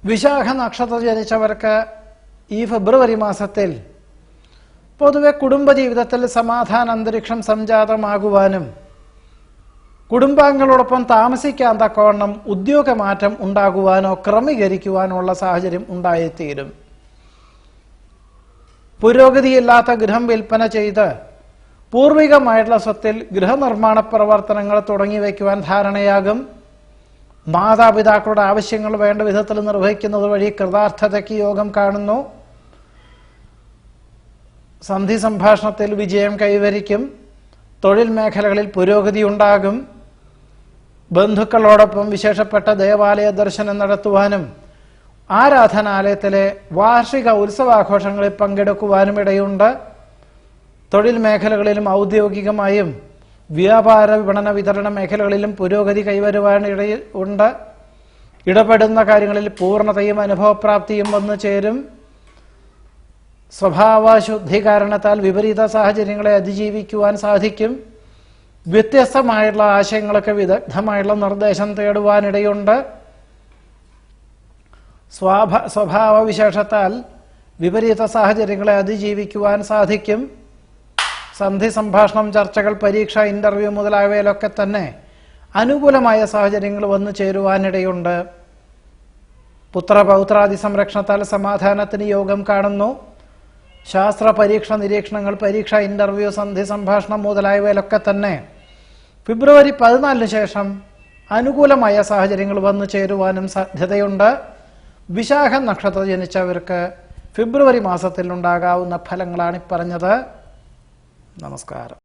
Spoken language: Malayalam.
വിശാഖ നക്ഷത്ര ജനിച്ചവർക്ക് ഈ ഫെബ്രുവരി മാസത്തിൽ പൊതുവെ കുടുംബജീവിതത്തിൽ സമാധാന അന്തരീക്ഷം സംജാതമാകുവാനും കുടുംബാംഗങ്ങളോടൊപ്പം താമസിക്കാൻ തക്കവണ്ണം ഉദ്യോഗമാറ്റം ഉണ്ടാകുവാനോ ക്രമീകരിക്കുവാനോ ഉള്ള സാഹചര്യം ഉണ്ടായിത്തീരും. പുരോഗതിയില്ലാത്ത ഗൃഹം വിൽപ്പന ചെയ്ത് പൂർവികമായിട്ടുള്ള സ്വത്തിൽ ഗൃഹനിർമ്മാണ പ്രവർത്തനങ്ങൾ തുടങ്ങി വയ്ക്കുവാൻ ധാരണയാകും. മാതാപിതാക്കളുടെ ആവശ്യങ്ങൾ വേണ്ട വിധത്തിൽ നിർവഹിക്കുന്നത് വഴി കൃതാർത്ഥതയ്ക്ക് യോഗം കാണുന്നു. സന്ധി സംഭാഷണത്തിൽ വിജയം കൈവരിക്കും. തൊഴിൽ മേഖലകളിൽ പുരോഗതി ഉണ്ടാകും. ബന്ധുക്കളോടൊപ്പം വിശേഷപ്പെട്ട ദേവാലയ ദർശനം നടത്തുവാനും ആരാധനാലയത്തിലെ വാർഷിക ഉത്സവാഘോഷങ്ങളിൽ പങ്കെടുക്കുവാനും ഇടയുണ്ട്. തൊഴിൽ മേഖലകളിലും ഔദ്യോഗികമായും വ്യാപാര വിപണന വിതരണ മേഖലകളിലും പുരോഗതി കൈവരുവാൻ ഇടയുണ്ട്. ഇടപെടുന്ന കാര്യങ്ങളിൽ പൂർണ്ണതയും അനുഭവപ്രാപ്തിയും വന്നു ചേരും. സ്വഭാവശുദ്ധി കാരണത്താൽ വിപരീത സാഹചര്യങ്ങളെ അതിജീവിക്കുവാൻ സാധിക്കും. വ്യത്യസ്തമായുള്ള ആശയങ്ങൾക്ക് വിദഗ്ധമായുള്ള നിർദ്ദേശം തേടുവാനിടയുണ്ട്. സ്വഭാവവിശേഷത്താൽ വിപരീത സാഹചര്യങ്ങളെ അതിജീവിക്കുവാൻ സാധിക്കും. സന്ധി സംഭാഷണം, ചർച്ചകൾ, പരീക്ഷ, ഇന്റർവ്യൂ മുതലായവയിലൊക്കെ തന്നെ അനുകൂലമായ സാഹചര്യങ്ങൾ വന്നു ചേരുവാനിടയുണ്ട്. പുത്രപൗത്രാദി സംരക്ഷണത്താൽ സമാധാനത്തിന് യോഗം കാണുന്നു. ശാസ്ത്ര പരീക്ഷ നിരീക്ഷണങ്ങൾ, പരീക്ഷ, ഇന്റർവ്യൂ, സന്ധി സംഭാഷണം മുതലായവയിലൊക്കെ തന്നെ ഫെബ്രുവരി 14 ശേഷം അനുകൂലമായ സാഹചര്യങ്ങൾ വന്നു ചേരുവാനും സാധ്യതയുണ്ട്. വിശാഖ നക്ഷത്ര ജനിച്ചവർക്ക് ഫെബ്രുവരി മാസത്തിൽ ഉണ്ടാകാവുന്ന ഫലങ്ങളാണ് പറഞ്ഞത്. നമസ്കാരം.